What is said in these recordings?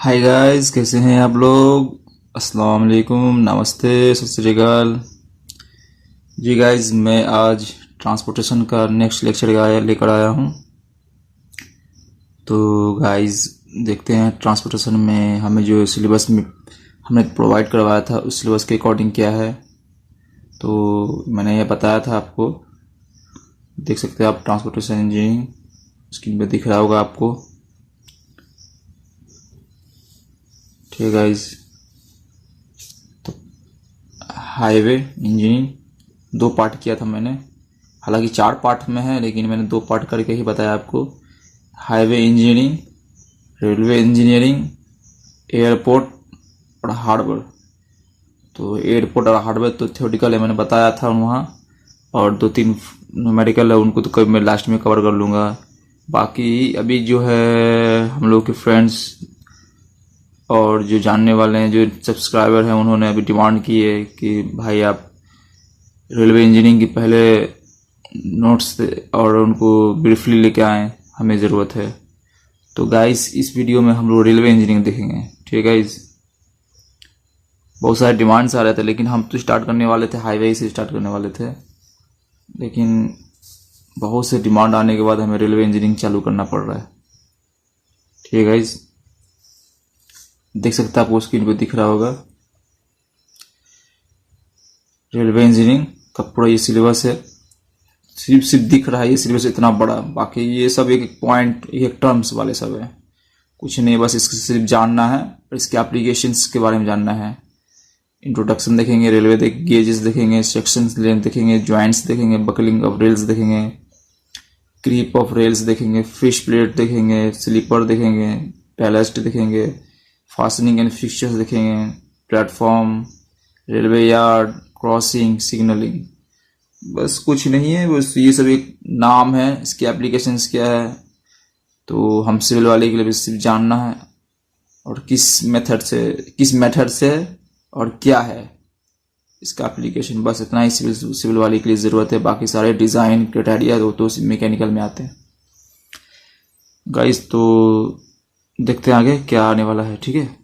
Hi guys, कैसे हैं आप लोग। अस्सलाम वालेकुम, नमस्ते, सत श्री अकाल। जी गाइस, मैं आज ट्रांसपोर्टेशन का नेक्स्ट लेक्चर लेकर आया हूँ। तो गाइस, देखते हैं ट्रांसपोर्टेशन में हमें जो सिलेबस में हमने प्रोवाइड करवाया था उस सिलेबस के अकॉर्डिंग क्या है। तो मैंने ये बताया था आपको, देख सकते हैं आप ट्रांसपोर्टेशन इंजीनियरिंग स्क्रीन पे दिख रहा होगा आपको। ठीक है गाइस, हाईवे इंजीनियरिंग दो पार्ट किया था मैंने, हालांकि 4 पार्ट में है लेकिन मैंने 2 पार्ट करके ही बताया आपको। Highway engineering, railway engineering, airport और हार्बर। तो एयरपोर्ट और हार्बर तो थ्योरेटिकल है, मैंने बताया था वहाँ, और 2-3 न्यूमेरिकल है, उनको तो कभी मैं लास्ट में कवर कर लूँगा। बाकी अभी जो है हम लोग के फ्रेंड्स और जो जानने वाले हैं, जो सब्सक्राइबर हैं, उन्होंने अभी डिमांड की है कि भाई आप रेलवे इंजीनियरिंग की पहले नोट्स और उनको ब्रीफली लेके आएँ, हमें ज़रूरत है। तो गाइस, इस वीडियो में हम लोग रेलवे इंजीनियरिंग देखेंगे। ठीक है गाइस, बहुत सारे डिमांड्स आ रहे थे लेकिन हम तो स्टार्ट करने वाले थे, हाईवे से स्टार्ट करने वाले थे, लेकिन बहुत से डिमांड आने के बाद हमें रेलवे इंजीनियरिंग चालू करना पड़ रहा है। ठीक है गाइस, देख सकते हैं आपको स्क्रीन पे दिख रहा होगा रेलवे इंजीनियरिंग का पूरा ये सिलेबस है। सिर्फ दिख रहा है ये सिलेबस इतना बड़ा, बाकी ये सब एक एक पॉइंट, एक टर्म्स वाले सब है, कुछ नहीं, बस इसको सिर्फ जानना है और इसके एप्लीकेशंस के बारे में जानना है। इंट्रोडक्शन देखेंगे, रेलवे गेजेस देखेंगे, सेक्शंस लेंथ देखेंगे, ज्वाइंट्स देखेंगे, बकलिंग ऑफ रेल्स देखेंगे, क्रीप ऑफ रेल्स देखेंगे, फिश प्लेट देखेंगे, स्लीपर देखेंगे, बैलेस्ट देखेंगे, फास्टनिंग एंड फिक्चर्स देखेंगे, platform, railway yard, crossing, signalling. बस कुछ नहीं है, बस ये सब एक नाम है, इसकी एप्लीकेशंस क्या है। तो हम सिविल वाले के लिए भी सिर्फ जानना है और किस मेथड से और क्या है इसका एप्लीकेशन, बस इतना ही सिविल वाले के लिए ज़रूरत है। बाकी सारे डिज़ाइन क्राइटेरिया तो मैकेनिकल में आते हैं। गाइस, तो देखते हैं आगे क्या आने वाला है। ठीक है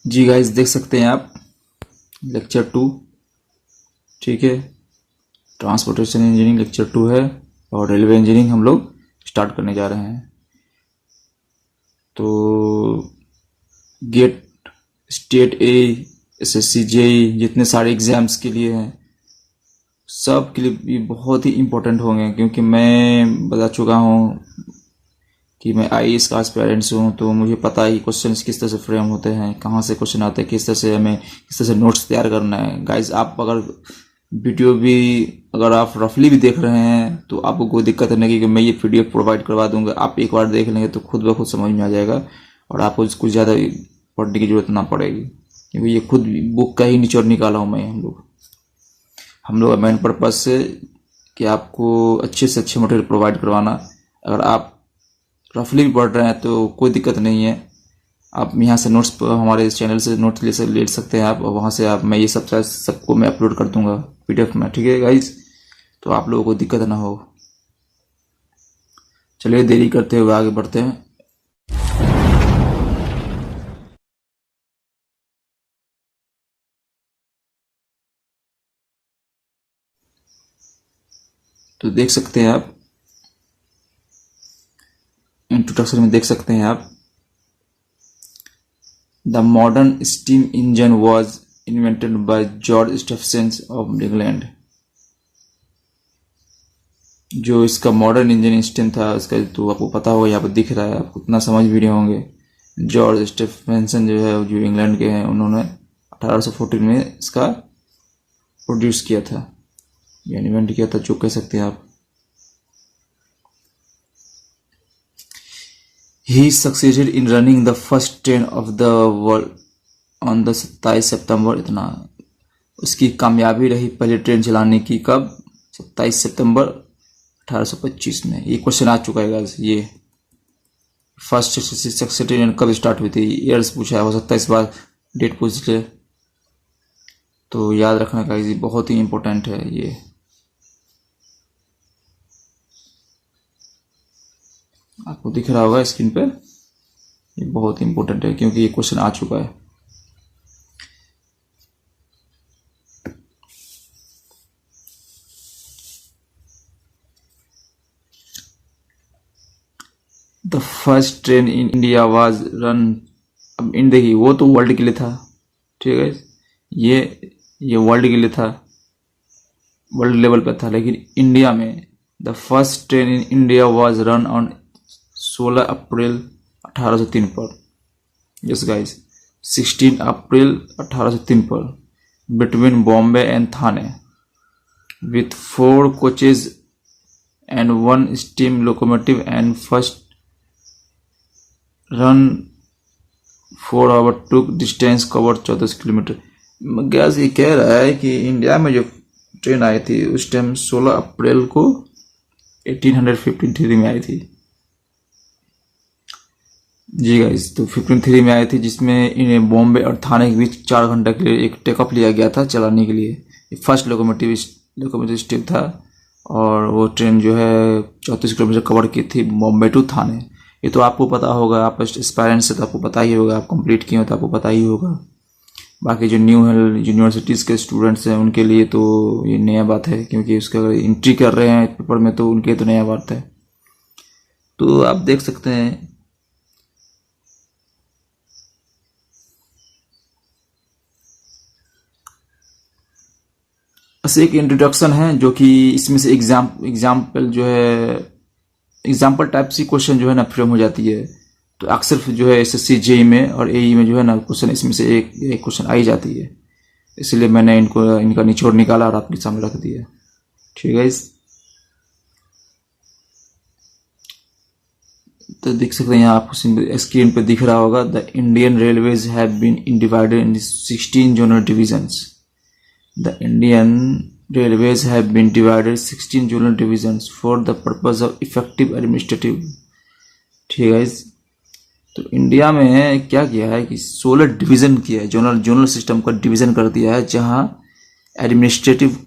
जी गाइस, देख सकते हैं आप लेक्चर 2। ठीक है, ट्रांसपोर्टेशन इंजीनियरिंग लेक्चर 2 है और रेलवे इंजीनियरिंग हम लोग स्टार्ट करने जा रहे हैं। तो gate, state A, SSC, JEE, जितने सारे एग्जाम्स के लिए हैं, सब के लिए भी बहुत ही इम्पोर्टेंट होंगे, क्योंकि मैं बता चुका हूँ कि मैं आईएएस का एस्पायरेंट्स हूँ। तो मुझे पता है कि क्वेश्चंस किस तरह से फ्रेम होते हैं, कहाँ से क्वेश्चन आते हैं, किस तरह से हमें किस तरह से नोट्स तैयार करना है। गाइज, आप अगर वीडियो भी अगर आप रफली भी देख रहे हैं तो आपको कोई दिक्कत नहीं, क्योंकि मैं ये पीडीएफ प्रोवाइड करवा दूंगा, आप एक बार देख लेंगे तो खुद ब खुद समझ में आ जाएगा और आपको कुछ ज़्यादा पढ़ने की जरूरत ना पड़ेगी, क्योंकि ये खुद बुक का ही निचोड़ निकाला हूँ मैं। हम लोग मेन पर्पज से कि आपको अच्छे से अच्छे मटेरियल प्रोवाइड करवाना। अगर आप रफली भी पढ़ रहे हैं तो कोई दिक्कत नहीं है, आप यहाँ से नोट्स, हमारे इस चैनल से नोट्स ले सकते हैं आप, और वहाँ से आप, मैं ये सबको मैं अपलोड कर दूंगा पीडीएफ में। ठीक है गाइज, तो आप लोगों को दिक्कत ना हो। चलिए देरी करते हुए आगे बढ़ते हैं। तो देख सकते हैं आप इंट्रोडक्शन में, देख सकते हैं आप, the modern steam engine was invented by George Stephenson of England. जो इसका मॉडर्न इंजन स्टीम था उसका तो आपको पता होगा, यहाँ पर दिख रहा है, आप उतना समझ भी नहीं होंगे। जॉर्ज स्टेफसन जो है, जो इंग्लैंड के हैं, उन्होंने 1814 में इसका प्रोड्यूस किया था, या इन्वेंट किया था, जो कह सकते हैं आप। He succeeded in running the first train of the world on the 27 सितंबर, इतना उसकी कामयाबी रही पहली ट्रेन चलाने की। कब? 27 सितंबर 1825 में। ये क्वेश्चन आ चुका है गाइस, ये फर्स्ट सक्सेसफुल ट्रेन कब स्टार्ट हुई थी, ईयर्स पूछा है, हो सकता है इस बार डेट पूछ ले, तो याद रखना गाइस, ये बहुत ही इंपॉर्टेंट है। ये आपको दिख रहा होगा स्क्रीन पे, ये बहुत इंपॉर्टेंट है क्योंकि ये क्वेश्चन आ चुका है। The first train in India was run. अब इन देखिए, वो तो वर्ल्ड के लिए था, ठीक है, ये वर्ल्ड के लिए था, वर्ल्ड लेवल पे था, लेकिन इंडिया में the first train in India was run on 16 अप्रैल 1803 पर। यस गाइस, 16 अप्रैल 1803 पर between Bombay and Thane with 4 coaches and 1 steam locomotive and first run 4 hour took distance covered 14 kilometre. Gas ये कह रहा है कि इंडिया में जो ट्रेन आई थी उस टाइम 16 अप्रैल को 1853 में आई थी। जी गाइस, तो 53 में आई थी, जिसमें इन्हें बॉम्बे और थाने के बीच 4 घंटे के लिए एक टेकअप लिया गया था चलाने के लिए। फर्स्ट लोकोमोटिव स्टीम था और वो ट्रेन जो है 34 किलोमीटर कवर की थी बॉम्बे टू थाने। ये तो आपको पता होगा, आप एस्पायरेंट से तो आपको पता ही होगा, आप कंप्लीट किए हो तो आपको पता ही होगा। बाकी जो न्यू यूनिवर्सिटीज़ के स्टूडेंट्स हैं उनके लिए तो ये नया बात है, क्योंकि उसका अगर एंट्री कर रहे हैं पेपर में तो उनके लिए तो नया बात है। तो आप देख सकते हैं बस एक इंट्रोडक्शन है जो कि इसमें से एग्जाम्पल जो है, एग्जाम्पल टाइप सी क्वेश्चन जो है ना फ्रेम हो जाती है। तो अक्सर जो है एसएससी जेई में और एई में जो है ना क्वेश्चन इसमें से एक क्वेश्चन आई जाती है, इसलिए मैंने इनका निचोड़ निकाला और आपके सामने रख दिया। ठीक है, तो देख सकते हैं यहाँ आपको स्क्रीन पे दिख रहा होगा, the Indian Railways have been divided in 16 zonal divisions. The Indian Railways have been divided 16 zonal divisions for the purpose of effective administrative। ठीक है, तो इंडिया में क्या किया है कि 16 डिवीजन किया है, जोनल सिस्टम का डिवीजन कर दिया है, जहां एडमिनिस्ट्रेटिव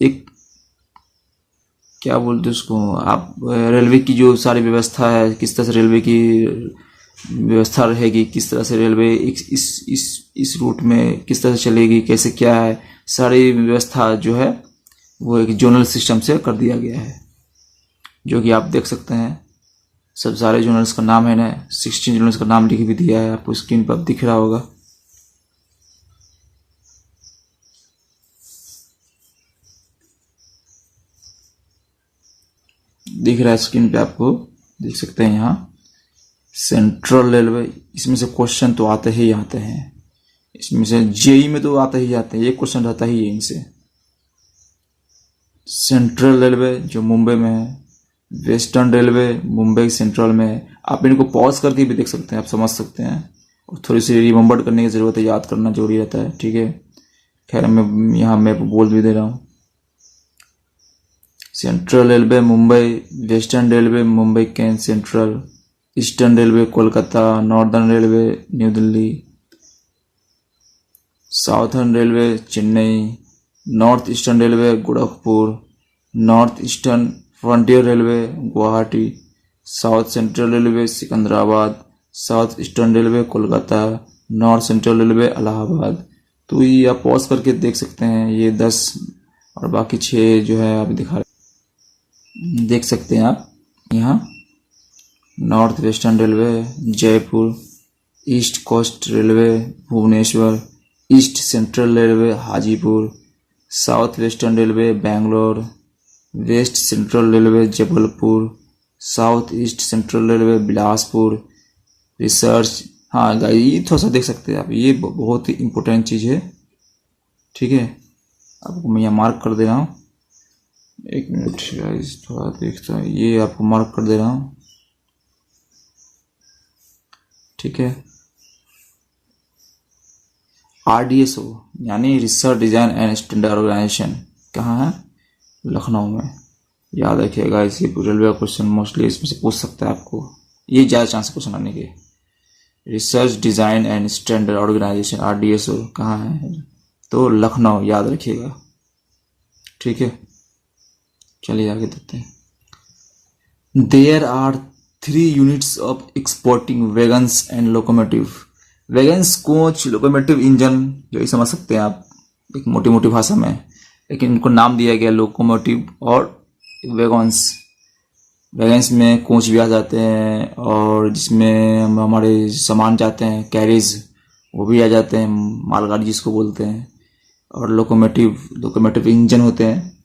एक क्या बोलते उसको आप, रेलवे की जो सारी व्यवस्था है, किस तरह से रेलवे की व्यवस्था रहेगी, किस तरह से रेलवे इस रूट में किस तरह से चलेगी, कैसे क्या है, सारी व्यवस्था जो है वो एक जोनल सिस्टम से कर दिया गया है, जो कि आप देख सकते हैं। सब सारे जोनल्स का नाम है ना, 16 जोनल्स का नाम लिख भी दिया है, आपको स्क्रीन पर दिख रहा होगा। दिख रहा है स्क्रीन पे, आपको देख सकते हैं यहाँ सेंट्रल रेलवे। इसमें से क्वेश्चन तो आते ही आते हैं, इसमें से जेई में तो आते ही आते हैं, ये क्वेश्चन रहता ही है इनसे। सेंट्रल रेलवे जो मुंबई में है, वेस्टर्न रेलवे मुंबई सेंट्रल में है। आप इनको पॉज करके भी देख सकते हैं, आप समझ सकते हैं, और थोड़ी सी रिमेंबर करने की ज़रूरत है, याद करना जरूरी रहता है। ठीक है, खैर मैं यहाँ मैप बोल भी दे रहा हूँ। Central railway Mumbai, western railway Mumbai cantt central, eastern railway Kolkata, northern railway New Delhi, southern railway Chennai, north eastern railway Gorakhpur, north eastern frontier railway Guwahati, south central railway Secunderabad, south eastern railway Kolkata, north central railway Allahabad. तो ये आप पॉज करके देख सकते हैं, ये 10 और बाकी 6 जो है आप देख सकते हैं आप यहाँ। North western railway Jaipur, east coast railway Bhubaneswar, east central railway Hajipur, south western railway Bangalore, west central railway Jabalpur, south east central railway Bilaspur. Research, हाँ गाइस ये थोड़ा सा देख सकते हैं आप, ये बहुत ही इम्पोर्टेंट चीज़ है। ठीक है, आपको मैं यहाँ मार्क कर दे रहा हूँ, 1 मिनट गाइस थोड़ा देखता हूँ, ये आपको मार्क कर दे रहा हूँ। ठीक है, RDSO यानी research design and standard organisation कहाँ है? लखनऊ में। याद रखिएगा, इसी रेलवे क्वेश्चन मोस्टली इसमें से पूछ सकता है आपको, ये ज़्यादा चांस क्वेश्चन आने के। Research design and standard organisation RDSO कहाँ है? तो लखनऊ, याद रखिएगा। ठीक है, चलिए आगे देखते हैं। There are 3 units of exporting wagons and locomotive. Wagons, coach, locomotive, engine, जो ही समझ सकते हैं आप एक मोटी मोटी भाषा में, लेकिन इनको नाम दिया गया लोकोमोटिव और वैगन्स। वैगन्स में कोच भी आ जाते हैं, और जिसमें हमारे सामान जाते हैं, कैरेज, वो भी आ जाते हैं, मालगाड़ी जिसको बोलते हैं। और लोकोमोटिव इंजन होते हैं,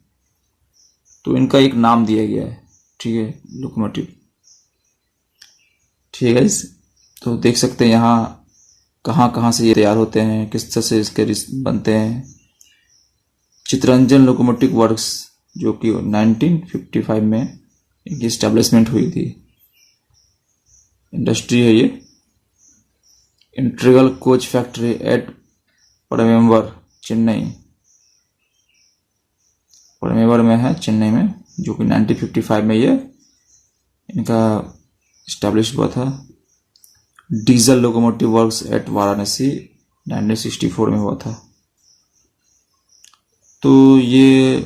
तो इनका एक नाम दिया गया है, ठीक है, लोकोमोटिव। ठीक है, तो देख सकते हैं यहाँ कहाँ कहाँ से ये तैयार होते हैं, किस तरह से इसके बनते हैं। चितरंजन लोकोमोटिव वर्क्स, जो कि 1955 में इनकी इस्टेब्लिशमेंट हुई थी, इंडस्ट्री है ये। Integral coach factory at Perambur, Chennai, Perambur में है, चेन्नई में, जो कि 1955 में ये इनका इस्टेब्लिश हुआ था। Diesel locomotive works at Varanasi 1964 में हुआ था। तो ये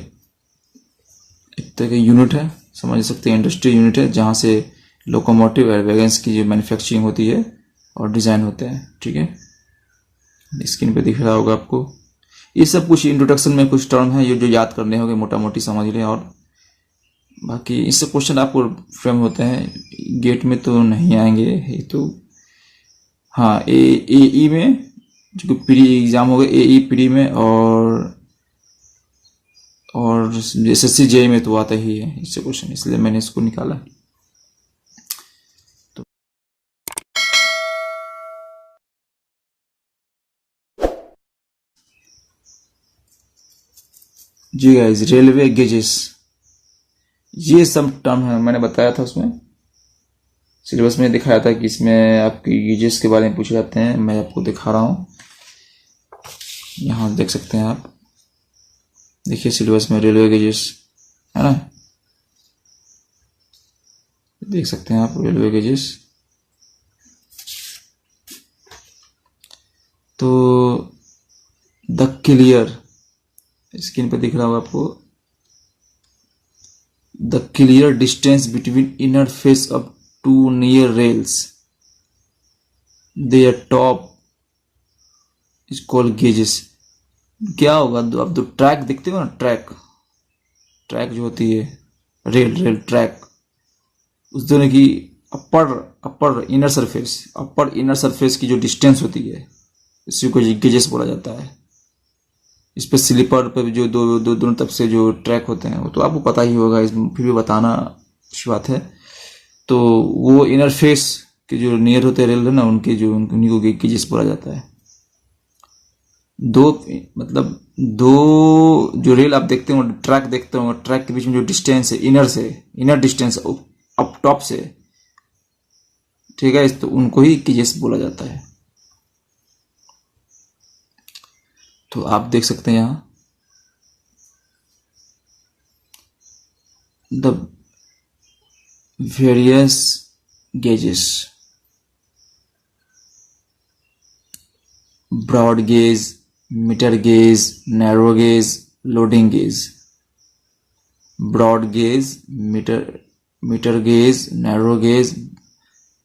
एक तरह का यूनिट है, समझ सकते हैं, इंडस्ट्री यूनिट है, जहाँ से लोकोमोटिव और वैगन्स की जो मैन्युफैक्चरिंग होती है और डिज़ाइन होते हैं। ठीक है, स्क्रीन पे दिख रहा होगा आपको। ये सब कुछ इंट्रोडक्शन में कुछ टर्म है ये जो याद करने होंगे, मोटा मोटी समझ लें, और बाकी इससे क्वेश्चन आपको फ्रेम होते हैं, गेट में तो नहीं आएंगे ये तो। हाँ, ए में जो प्री एग्जाम हो गए, ए प्री में, और एसएससी जेई में तो आता ही है इससे क्वेश्चन, इसलिए मैंने इसको निकाला। तो जी गाइस, रेलवे गेजेस, ये सब टर्म है, मैंने बताया था उसमें, सिलेबस में दिखाया था कि इसमें आपकी गेजेस के बारे में पूछे जाते हैं। मैं आपको दिखा रहा हूँ, यहाँ देख सकते हैं आप, देखिए सिलेबस में रेलवे गेजेस है ना, देख सकते हैं आप रेलवे गेजेस। तो द क्लियर, स्क्रीन पर दिख रहा होगा आपको, the clear distance between inner face of two near rails, their top is called gauges. क्या होगा, आप दो ट्रैक देखते हो ना, ट्रैक जो होती है, रेल ट्रैक, उस दोनों की अपर इनर सरफेस की जो डिस्टेंस होती है, इसी को गेजेस बोला जाता है। इस पर स्लीपर पर जो दोनों तरफ से जो ट्रैक होते हैं, वो तो आपको पता ही होगा, फिर भी बताना अच्छी बात है। तो वो इनर फेस के जो नियर होते हैं रेल है ना, उनके जो उन्हीं को गेजेस बोला जाता है। दो जो रेल आप देखते हो, ट्रैक देखते हो, ट्रैक के बीच में जो डिस्टेंस है, इनर डिस्टेंस अप टॉप से, ठीक है, तो उनको ही गेजेस बोला जाता है। तो आप देख सकते हैं यहाँ the various gauges, broad gauge, metre gauge, narrow gauge, loading gauge. Broad gauge, metre gauge, narrow gauge,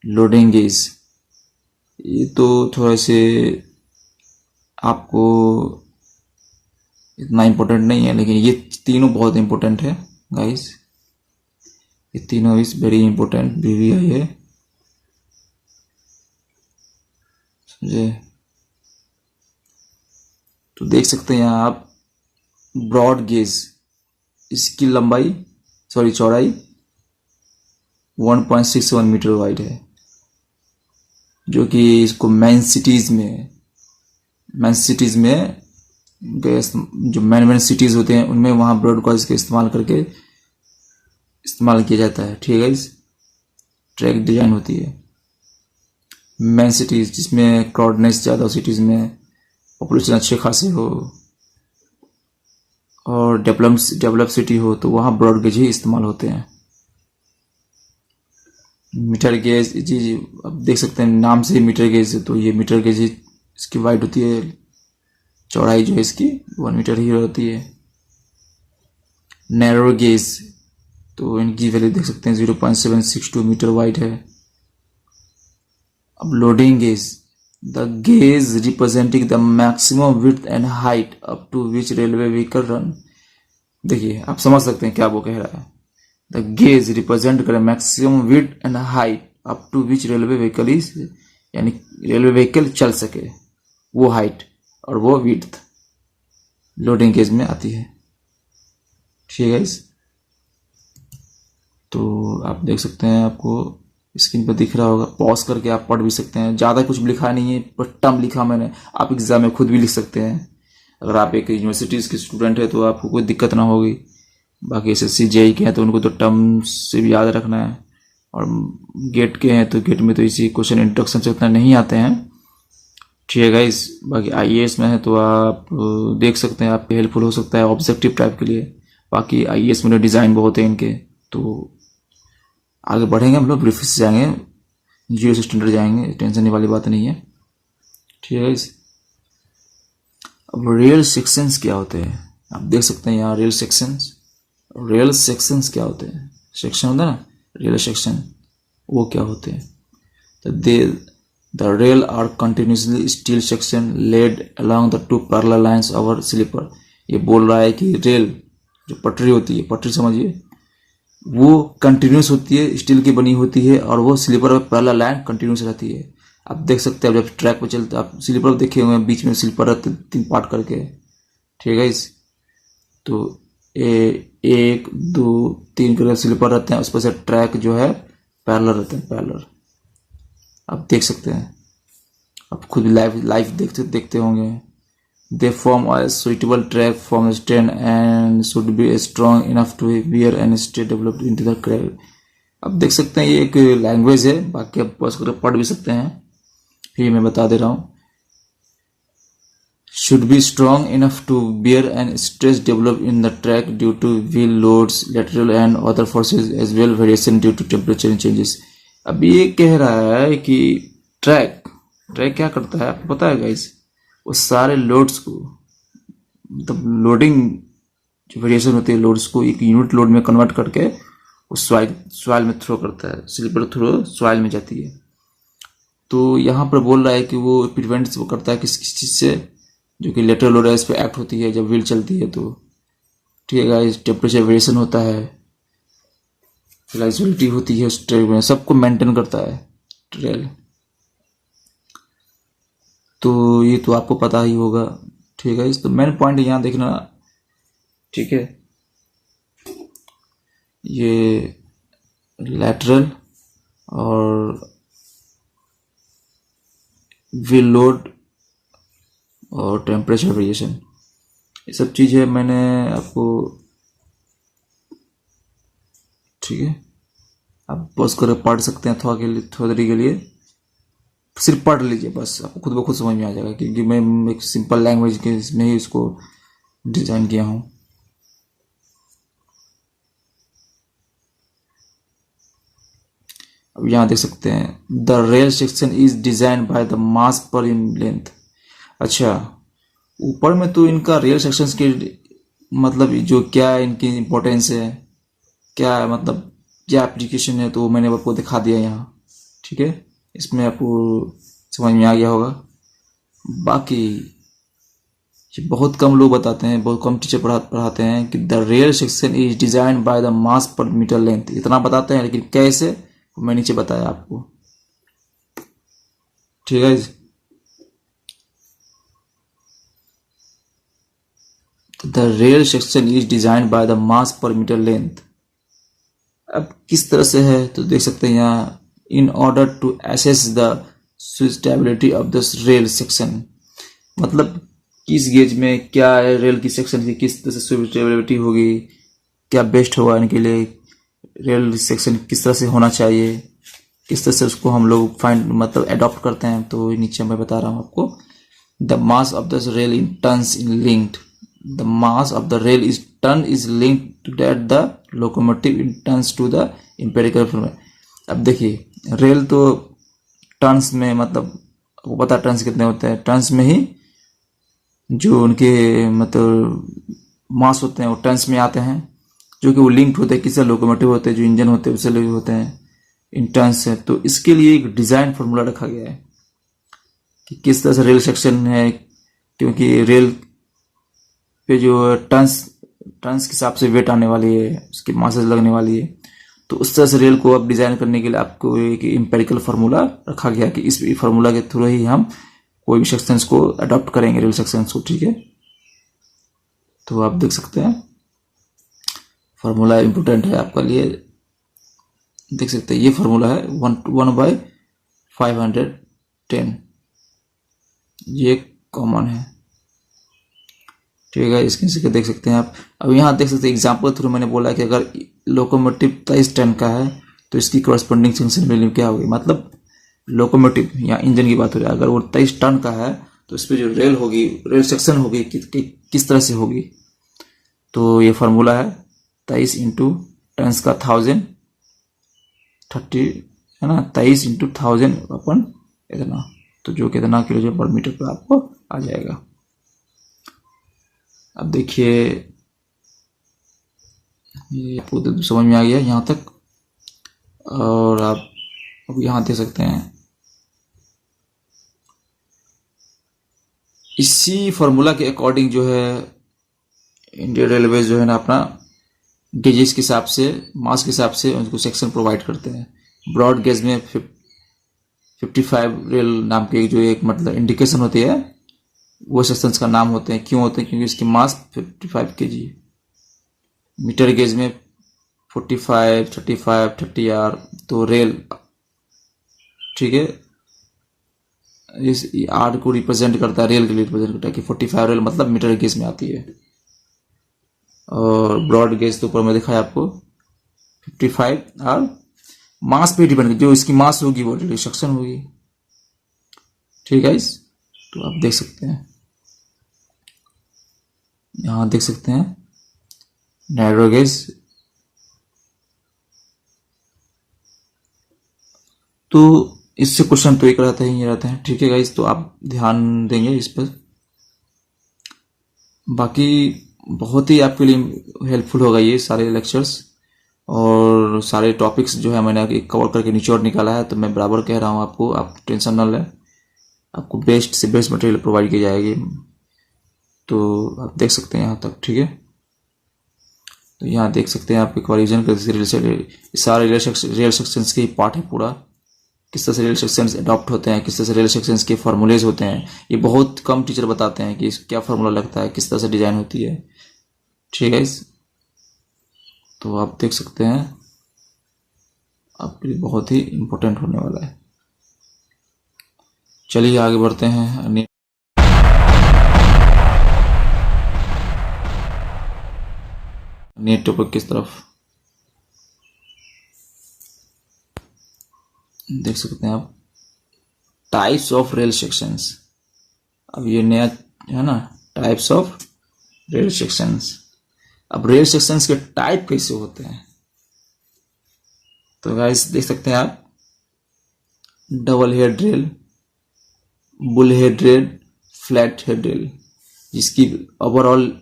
loading gauge. ये तो थोड़ा से आपको इतना इम्पोर्टेंट नहीं है, लेकिन ये तीनों बहुत इम्पोर्टेंट है गाइस, ये तीनों इज वेरी इम्पोर्टेंट, VVI है, समझे। तो देख सकते हैं यहाँ आप, ब्रॉड गेज, इसकी चौड़ाई 1.61 मीटर वाइड है, जो कि इसको मेन सिटीज में जो मेन सिटीज होते हैं, उनमें वहाँ ब्रॉड गॉज का इस्तेमाल किया जाता है। ठीक है, इस ट्रैक डिजाइन होती है मेन सिटीज, जिसमें क्राउडनेस ज़्यादा हो, सिटीज में पॉपुलेशन अच्छे खासे हो और डेवलप सिटी हो, तो वहाँ ब्रॉड गेज ही इस्तेमाल होते हैं। मीटर गेज जी आप देख सकते हैं, नाम से ही मीटर गेज है, तो ये मीटर गेज ही इसकी वाइड होती है, चौड़ाई जो है इसकी 1 मीटर ही होती है। नैरो गेज तो इनकी वैल्यू देख सकते हैं 0.762 मीटर वाइड है। अब loading gauge, the gauge representing the maximum width and height up to which railway vehicle run. देखिए आप समझ सकते हैं क्या वो कह रहा है। द गेज रिप्रेजेंट करे maximum width and height up to which railway vehicle is, यानी रेलवे व्हीकल चल सके, वो हाइट और वो विड्थ लोडिंग गेज में आती है। ठीक है गाइस, तो आप देख सकते हैं, आपको स्क्रीन पर दिख रहा होगा, पॉज करके आप पढ़ भी सकते हैं। ज़्यादा कुछ लिखा नहीं है, पर टर्म लिखा मैंने, आप एग्जाम में खुद भी लिख सकते हैं। अगर आप एक यूनिवर्सिटीज़ के स्टूडेंट है तो आपको कोई दिक्कत ना होगी। बाकी एसएससी जेई के हैं तो उनको तो टर्म से भी याद रखना है, और गेट के हैं तो गेट में तो इसी क्वेश्चन इंट्रोडक्शन से उतना नहीं आते हैं। ठीक है गाइस, बाकी आईएएस में है तो आप देख सकते हैं, आपके हेल्पफुल हो सकता है ऑब्जेक्टिव टाइप के लिए। बाकी आईएएस में डिज़ाइन बहुत है इनके, तो आगे बढ़ेंगे हम लोग, ब्रीफ से जाएंगे, जीरो से स्टैंडर्ड जाएंगे, टेंशन वाली बात नहीं है। ठीक है गाइस, अब रियल सेक्शंस क्या होते हैं आप देख सकते हैं यहाँ। रियल सेक्शंस क्या होते हैं, सेक्शन होता है ना, रियल सेक्शन, वो क्या होते हैं। तो the rail are continuously steel section laid along the two parallel lines over sleeper. ये बोल रहा है कि रेल जो पटरी होती है, पटरी समझिए, वो कंटिन्यूस होती है, स्टील की बनी होती है, और वो स्लीपर पर पैरेलल लाइन कंटिन्यूस रहती है। आप देख सकते हैं जब ट्रैक पर चलते, आप स्लीपर देखे हुए हैं, बीच में स्लीपर रहते 3 पार्ट करके। ठीक है इस, तो 1 2 3 करके स्लीपर रहते हैं, उस पर से ट्रैक जो है पैरेलल रहते हैं, पैरेलल। आप देख सकते हैं, आप खुद लाइव देखते होंगे। They form a suitable track form stand and should be strong enough to bear and stay developed into the crack. अब देख सकते हैं ये एक लैंग्वेज है, बाकी आप पढ़ भी सकते हैं, फिर मैं बता दे रहा हूँ। should be strong enough to bear and stress developed in the track due to wheel loads, lateral and other forces as well variation due to temperature changes। अब ये कह रहा है कि ट्रैक क्या करता है आपको पता है गाइस, वो सारे लोड्स को, मतलब लोडिंग जो वेरिएशन होती है लोड्स को एक यूनिट लोड में कन्वर्ट करके उस सॉइल में थ्रो करता है, स्लीपर थ्रो सॉइल में जाती है। तो यहाँ पर बोल रहा है कि वो प्रिवेंट वो करता है किस चीज़ से, जो कि लेटरल लोड है इस पर एक्ट होती है जब व्हील चलती है। तो ठीक है गाइस, टेम्परेचर वेरिएशन होता है, फ्लेक्सिबिलिटी होती है उस ट्रेल में, सबको मेंटेन करता है ट्रेल। तो ये तो आपको पता ही होगा। ठीक है, तो मेन पॉइंट यहाँ देखना। ठीक है, ये लैटरल और व्हील लोड और टेम्परेचर वेरिएशन, ये सब चीज़ है मैंने आपको। ठीक है, आप बस कर पढ़ सकते हैं थोड़ी देरी के लिए, सिर्फ पढ़ लीजिए बस, आपको खुद ब खुद समझ में आ जाएगा, क्योंकि मैं एक सिंपल लैंग्वेज के इसमें ही इसको डिज़ाइन किया हूँ। अब यहाँ देख सकते हैं, the rail section is design by the mass पर इन लेंथ। अच्छा, ऊपर में तो इनका रेल सेक्शन के मतलब जो क्या इनकी इम्पोर्टेंस है, क्या मतलब क्या एप्लीकेशन है, तो मैंने आपको दिखा दिया यहाँ। ठीक है, इसमें आपको समझ में आ गया होगा। बाकी ये बहुत कम लोग बताते हैं, बहुत कम टीचर पढ़ाते हैं कि the rail section is design by the mass पर मीटर लेंथ, इतना बताते हैं, लेकिन कैसे मैं नीचे बताया आपको। ठीक है, the rail section is design by the mass पर मीटर लेंथ। अब किस तरह से है तो देख सकते हैं यहाँ, in order to assess the suitability of the rail section, मतलब किस गेज में क्या है, रेल की सेक्शन की किस तरह से सुइटेबिलिटी होगी, क्या बेस्ट होगा इनके लिए, रेल सेक्शन किस तरह से होना चाहिए, किस तरह से उसको हम लोग फाइंड मतलब एडॉप्ट करते हैं। तो नीचे मैं बता रहा हूँ आपको, the mass of the rail in tons in linked, the mass of the rail is ton is linked to the locomotive in tons to the empirical. अब देखिए, रेल तो टन्स में, मतलब आपको पता टन्स कितने होते हैं, टन्स में ही जो उनके मतलब मास होते हैं वो टन्स में आते हैं, जो कि वो लिंक्ड होते हैं, किससे लोकोमोटिव होते हैं, जो इंजन होते हैं उससे लगे होते हैं, इंटर्न्स है। तो इसके लिए एक डिजाइन फॉर्मूला रखा गया है कि किस तरह से रेल सेक्शन है, क्योंकि रेल पे जो टन्स टन्स के हिसाब से वेट आने वाली है, उसकी मासेस लगने वाली है। तो उस तरह से रेल को अब डिजाइन करने के लिए आपको एक एम्पेरिकल फार्मूला रखा गया कि इस फार्मूला के थ्रू ही हम कोई भी सेक्शंस को अडॉप्ट करेंगे, रेल सेक्शंस को। ठीक है, तो आप देख सकते हैं फार्मूला इंपोर्टेंट है आपके लिए। देख सकते हैं ये फार्मूला है 1/510, ये कॉमन है। ठीक है, इसके देख सकते हैं आप। अब यहाँ देख सकते हैं एग्जाम्पल थ्रू मैंने बोला कि अगर लोकोमोटिव 23 टन का है तो इसकी करस्पॉन्डिंग सेक्शन वैल्यू क्या होगी। मतलब लोकोमोटिव या इंजन की बात हो रही है, अगर वो 23 टन का है तो इस पर जो रेल होगी, रेल सेक्शन होगी, किस तरह से होगी। तो ये फार्मूला है 23 इंटू टन्स का 1030 है ना, 23 इंटू 1000 अपन इतना, तो जो कितना किलोग्राम पर मीटर पर आपको आ जाएगा। अब देखिए ये आपको तो समझ में आ गया यहाँ तक। और आप अब यहाँ देख सकते हैं इसी फॉर्मूला के अकॉर्डिंग जो है इंडियन रेलवे जो है ना अपना गेजेस के हिसाब से, मास के हिसाब से उनको सेक्शन प्रोवाइड करते हैं। ब्रॉड गेज में 55 रेल नाम के जो एक मतलब इंडिकेशन होती है, वो सेक्शंस का नाम होते हैं। क्यों होते हैं? क्योंकि इसकी मास 55 kg। मीटर गेज में 45, 35, 30R। तो रेल, ठीक है, इस आर को रिप्रेजेंट करता है, रेल के लिए रिप्रेजेंट करता है कि 45 रेल मतलब मीटर गेज में आती है। और ब्रॉड गेज तो ऊपर में दिखा है आपको 55, और मास पे डिपेंड, जो इसकी मास होगी वो रेल सेक्शन होगी। ठीक है, इस तो आप देख सकते हैं, यहाँ देख सकते हैं नैरो गेज। तो इससे क्वेश्चन तो एक रहता ही रहता है। ठीक है गाइस, तो आप ध्यान देंगे इस पर। बाकी बहुत ही आपके लिए हेल्पफुल होगा ये सारे लेक्चर्स और सारे टॉपिक्स जो है मैंने कवर करके निचोड़ निकाला है। तो मैं बराबर कह रहा हूँ आपको, आप टेंशन ना लें, आपको बेस्ट से बेस्ट मटेरियल प्रोवाइड की जाएगी। तो आप देख सकते हैं यहाँ तक। ठीक है, तो यहाँ देख सकते हैं आप एक रिविजन कर सारे रेल सेक्शंस के पार्ट है पूरा, किस तरह से रेल सेक्शंस अडॉप्ट होते हैं, किस तरह से रेल सेक्शंस के फार्मूलेज होते हैं। ये बहुत कम टीचर बताते हैं कि क्या फार्मूला लगता है, किस तरह से डिजाइन होती है। ठीक है, तो आप देख सकते हैं आपके लिए बहुत ही इम्पोर्टेंट होने वाला है। चलिए आगे बढ़ते हैं नेट टॉपिक किस तरफ। देख सकते हैं आप टाइप्स ऑफ रेल सेक्शंस। अब ये नया है ना, टाइप्स ऑफ रेल सेक्शंस। अब रेल सेक्शंस के टाइप कैसे होते हैं, तो गाइस देख सकते हैं आप double head rail, bull head rail, flat head rail, जिसकी ओवरऑल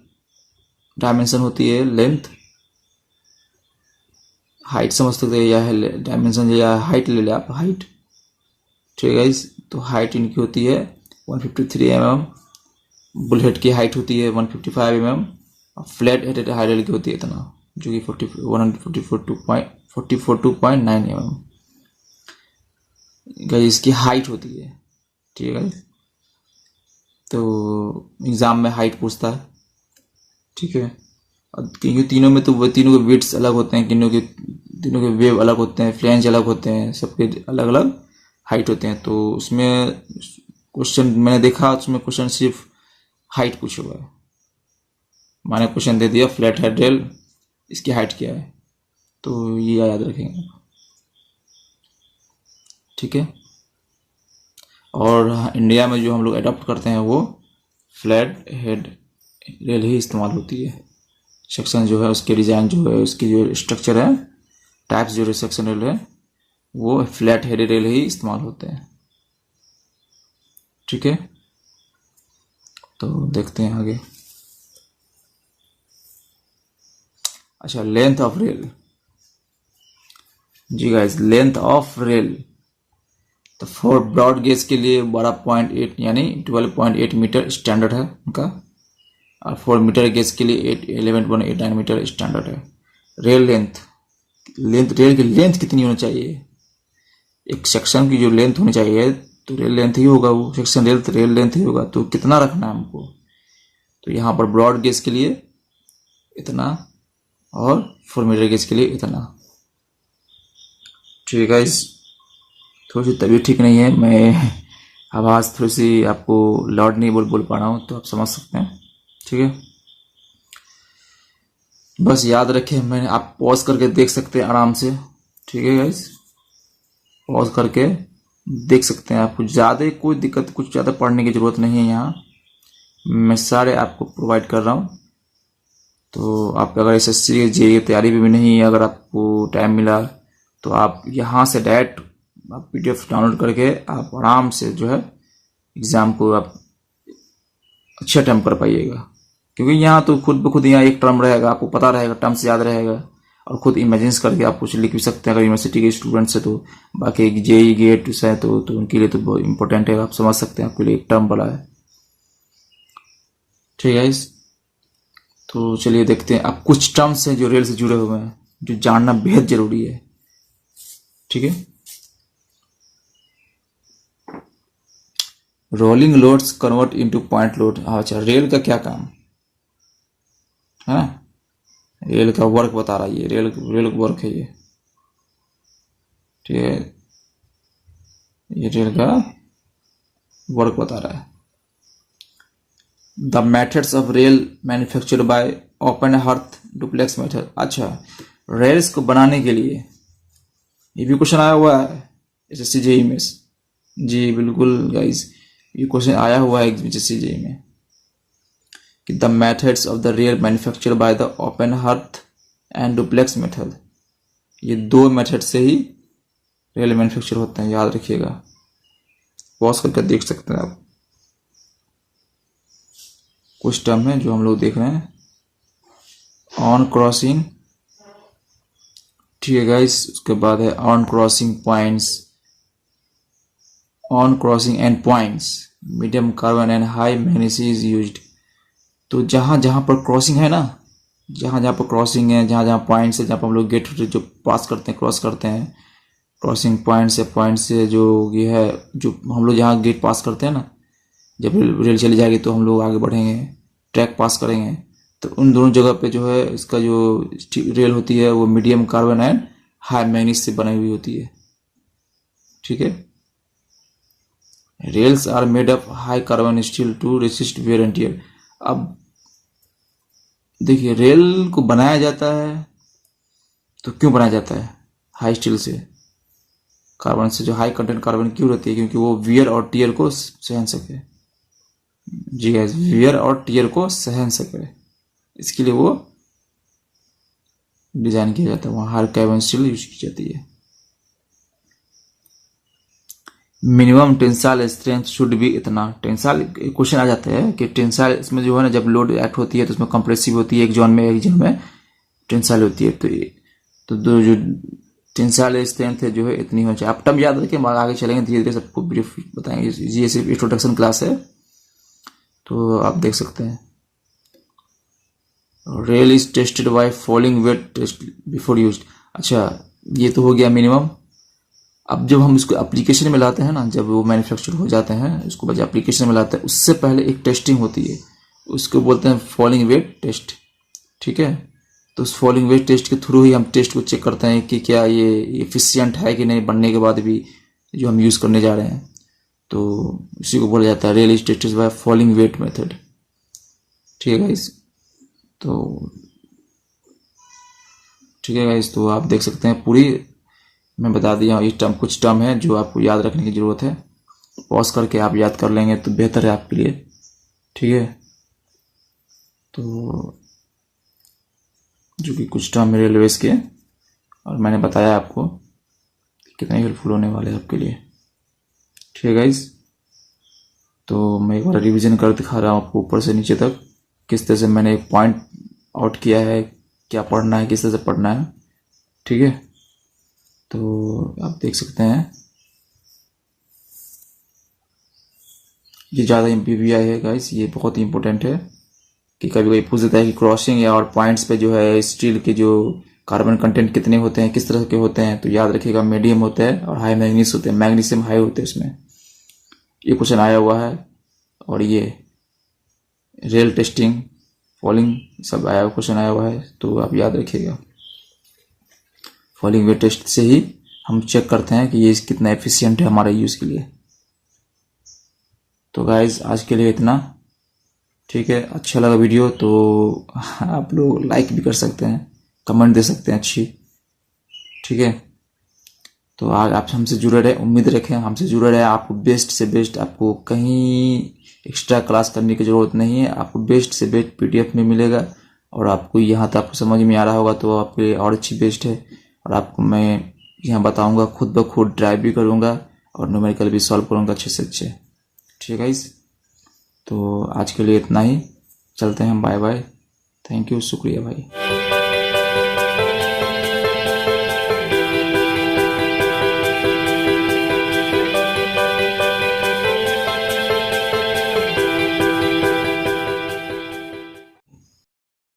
डायमेंशन होती है लेंथ, हाइट समझ सकते हैं, या डायमेंशन या हाइट ले ले आप, हाइट। ठीक है, तो हाइट इनकी होती है 153 mm, बुल हेड की हाइट होती है 155 mm, और फ्लैट हेडेड हाइडल की होती है इतना, जो कि 142.9 mm गाइस इसकी हाइट होती है। ठीक है, तो एग्जाम में हाइट पूछता है। ठीक है, क्योंकि तीनों में तो वो तीनों के वेट्स अलग होते हैं, तीनों के वेव अलग होते हैं, फ्लैंज अलग होते हैं, सबके अलग अलग हाइट होते हैं। तो उसमें क्वेश्चन मैंने देखा, उसमें क्वेश्चन सिर्फ हाइट पूछा हुआ है। मैंने क्वेश्चन दे दिया फ्लैट हेड रेल, इसकी हाइट क्या है, तो ये याद रखेंगे। ठीक है, और इंडिया में जो हम लोग अडॉप्ट करते हैं वो फ्लैट हेड रेल ही इस्तेमाल होती है। सेक्शन जो है उसके डिज़ाइन जो है, उसकी जो स्ट्रक्चर है, टाइप्स जो सेक्शन रेल है, वो फ्लैट हेड रेल ही इस्तेमाल होते हैं। ठीक है, तो देखते हैं आगे। अच्छा, लेंथ ऑफ रेल। जी गाइस, लेंथ ऑफ रेल। तो फॉर ब्रॉड गेज के लिए 12.8 यानी 12.8 मीटर स्टैंडर्ड है उनका, और 4 मीटर गेज के लिए 11.89 मीटर स्टैंडर्ड है। रेल लेंथ, रेल की लेंथ कितनी होनी चाहिए? एक सेक्शन की जो लेंथ होनी चाहिए तो रेल लेंथ ही होगा, वो सेक्शन रेल लेंथ ही होगा। तो कितना रखना है हमको? तो यहाँ पर ब्रॉड गेज के लिए इतना और 4 मीटर गेज के लिए इतना। ठीक है गाइस, थोड़ी सी तबीयत ठीक नहीं है, मैं आवाज़ थोड़ी सी आपको लाउड नहीं बोल पा रहा हूँ, तो आप समझ सकते हैं। ठीक है, बस याद रखें, मैंने आप पॉज करके देख सकते हैं आराम से। ठीक है गाइस, पॉज करके देख सकते हैं। आपको ज़्यादा कोई दिक्कत, कुछ ज़्यादा पढ़ने की ज़रूरत नहीं है, यहाँ मैं सारे आपको प्रोवाइड कर रहा हूँ। तो आप अगर SSC जेईई की तैयारी में भी नहीं, अगर आपको टाइम मिला तो आप यहाँ से डायरेक्ट आप PDF डाउनलोड करके आप आराम से जो है एग्ज़ाम को आप अच्छे अटेम्प्ट कर पाइएगा। क्योंकि यहाँ तो खुद ब खुद यहाँ एक टर्म रहेगा, आपको पता रहेगा, टर्म्स याद रहेगा, और खुद इमेजिन्स करके आप कुछ लिख भी सकते हैं अगर यूनिवर्सिटी के स्टूडेंट्स है तो। बाकी जेईई गेट है तो उनके लिए तो बहुत इंपॉर्टेंट है, आप समझ सकते हैं, आपके लिए एक टर्म बड़ा है। ठीक है, तो चलिए देखते हैं। अब कुछ टर्म्स हैं जो रेल से जुड़े हुए हैं, जो जानना बेहद जरूरी है। ठीक है, rolling loads convert into point load. अच्छा, रेल का क्या काम है? रेल का वर्क बता रहा है ये, रेल वर्क है ये। ठीक है, ये रेल का वर्क बता रहा है। The methods of rail manufactured by open hearth duplex method. अच्छा, रेल्स को बनाने के लिए ये भी क्वेश्चन आया हुआ है SSC जेईई में। जी बिल्कुल गाइस, ये क्वेश्चन आया हुआ है SSC जेईई में कि the methods of the rail manufactured by the open hearth and duplex method. ये दो मेथड से ही रेल मैन्युफैक्चर होते हैं, याद रखिएगा। पॉज करके देख सकते हैं आप। कुछ टर्म है जो हम लोग देख रहे हैं। ऑन क्रॉसिंग, ठीक है गाइस, उसके बाद है on crossing points, on crossing and points, medium carbon and high magnesium is used. तो जहाँ जहाँ पर क्रॉसिंग है ना, जहाँ जहाँ पर क्रॉसिंग है, जहाँ जहाँ पॉइंट्स है, जहाँ पर हम लोग गेट जो पास करते हैं, क्रॉस करते हैं, क्रॉसिंग पॉइंट से जो ये है, जो हम लोग जहाँ गेट पास करते हैं ना, जब रेल चली जाएगी तो हम लोग आगे बढ़ेंगे, ट्रैक पास करेंगे, तो उन दोनों जगह पे जो है इसका जो रेल होती है वो medium carbon and high magnesium से बनी हुई होती है। ठीक है, rails are made of high carbon steel to resist wear and tear. अब देखिए, रेल को बनाया जाता है तो क्यों बनाया जाता है? हाई स्टील से, कार्बन से, जो हाई कंटेंट कार्बन क्यों रहती है? क्योंकि वो वियर और टियर को सहन सके। जी गाइस, वियर और टियर को सहन सके, इसके लिए वो डिजाइन किया जाता है, वहाँ हाई कार्बन स्टील यूज की जाती है। मिनिमम टेंसाइल स्ट्रेंथ शुड भी इतना। टेंसाइल क्वेश्चन आ जाता है कि टेंसाइल, इसमें जो है ना, जब लोड एक्ट होती है तो उसमें कंप्रेसिव होती है, एक जोन में टेंसाइल होती है। तो दो जो टेंसाइल स्ट्रेंथ है जो है इतनी होनी चाहिए। आप टर्म याद रखें, आगे चलेंगे धीरे धीरे सबको ब्रीफ बताएंगे, ये सिर्फ इंट्रोडक्शन क्लास है, तो आप देख सकते हैं। Rail is tested by falling weight test before used. अच्छा, ये तो हो गया मिनिमम। अब जब हम इसको एप्लीकेशन में लाते हैं ना, जब वो मैन्युफैक्चर हो जाते हैं, उसको जब एप्लीकेशन में लाते हैं, उससे पहले एक टेस्टिंग होती है, उसको बोलते हैं फॉलिंग वेट टेस्ट। ठीक है, तो उस फॉलिंग वेट टेस्ट के थ्रू ही हम टेस्ट को चेक करते हैं कि क्या ये एफिशिएंट है कि नहीं, बनने के बाद भी जो हम यूज़ करने जा रहे हैं। तो उसी को बोला जाता है rail is tested by falling wait method. ठीक है गाइस, तो ठीक है गाइस, तो आप देख सकते हैं पूरी मैं बता दिया हूँ। ये टर्म, कुछ टर्म है जो आपको याद रखने की ज़रूरत है, पॉज करके आप याद कर लेंगे तो बेहतर है आपके लिए। ठीक है, तो जो कि कुछ टर्म है रेलवेज के, और मैंने बताया आपको कितने हेल्पफुल होने वाले हैं आपके लिए। ठीक है गाइस, तो मैं एक बार रिवीजन कर दिखा रहा हूँ आपको ऊपर से नीचे तक, किस तरह से मैंने एक पॉइंट आउट किया है क्या पढ़ना है, किस तरह से पढ़ना है। ठीक है, तो आप देख सकते हैं ये ज़्यादा PVI है गाइस, ये बहुत ही इंपॉर्टेंट है कि कभी कभी पूछ देता है कि क्रॉसिंग या और पॉइंट्स पे जो है स्टील के जो कार्बन कंटेंट कितने होते हैं, किस तरह के होते हैं, तो याद रखिएगा मीडियम होता है और हाई मैग्नीस होते हैं, मैग्नीशियम हाई होते हैं इसमें। ये क्वेश्चन आया हुआ है। और ये रेल टेस्टिंग, फॉलिंग सब आया हुआ क्वेश्चन आया हुआ है, तो आप याद रखिएगा। फॉलिंग वेट टेस्ट से ही हम चेक करते हैं कि ये कितना एफिशिएंट है हमारे यूज़ के लिए। तो गाइज आज के लिए इतना। ठीक है, अच्छा लगा वीडियो तो आप लोग लाइक भी कर सकते हैं, कमेंट दे सकते हैं अच्छी। ठीक है, तो आज आप हमसे जुड़े रहे, उम्मीद रखें हमसे जुड़े रहे। आपको बेस्ट से बेस्ट, आपको कहीं एक्स्ट्रा क्लास करने की ज़रूरत नहीं है, आपको बेस्ट से बेस्ट PDF में मिलेगा। और आपको यहाँ तक आपको समझ में आ रहा होगा तो आपके लिए और अच्छी बेस्ट है। और आपको मैं यहाँ बताऊँगा, खुद ब खुद ड्राइव भी करूँगा और न्यूमेरिकल भी सॉल्व करूँगा अच्छे से अच्छे। ठीक है गाइस, तो आज के लिए इतना ही, चलते हैं, बाय बाय, थैंक यू, शुक्रिया भाई।